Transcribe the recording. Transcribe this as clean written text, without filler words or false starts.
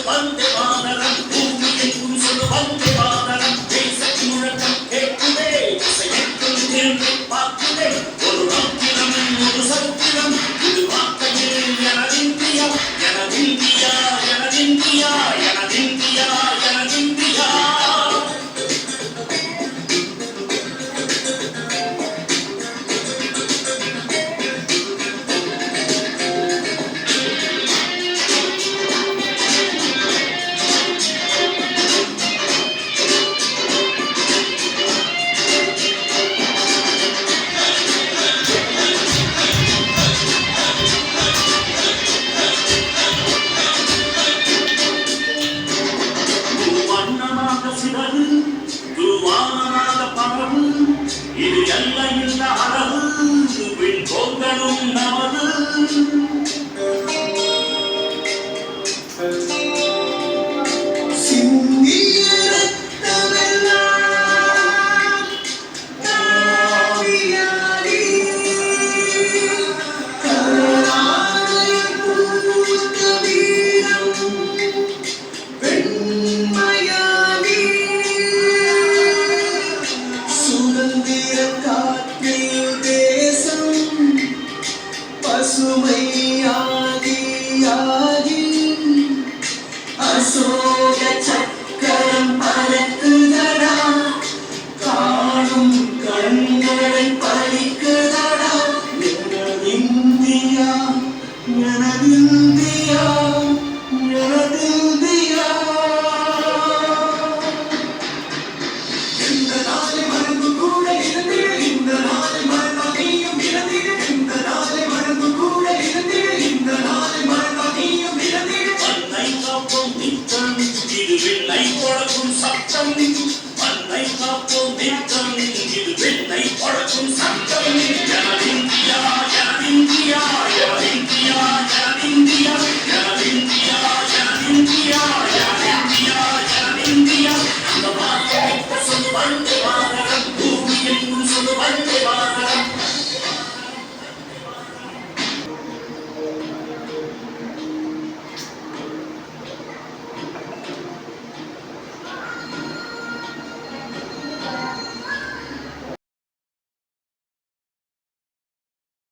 வந்தே மாதரம் பூமியின் புது சொல்லு வந்தே மாதரம் தேசத்தின் முழக்கம் கேட்குதே இசையெட்டும் என்று பார்க்குதே ஒரு ரத்தினம் ஒரு சத்திரம் இது வார்த்தையில் எனதிந்தியா எனதிந்தியா எனதிந்தியா எனதிந்தியா எனதிந்தியா இது எல்லையில் அளவு விண் பொங்கலும் நமது அசோக சக்கரம் பறக்குதடா காணும் கண்களை பறிக்குதடா எனதிந்தியா எனதிந்தியா எனதிந்தியா இந்த நாளை மறந்து கூட இருந்திட இந்த நாளை மறந்தா நீயும் இறந்திட இந்த நாளை மறந்து கூட இருந்திட இந்த நாளை மறந்தா நீயும் இறந்திட இது வெண்ணை பழக்கும் சத்தம் மண்ணை காப்போம் நித்தம் இது வெண்ணை பழக்கும் சத்தம் எனதிந்தியா எனதிந்தியா எனதிந்தியா எனதிந்தியா எனதிந்தியா எனதிந்தியா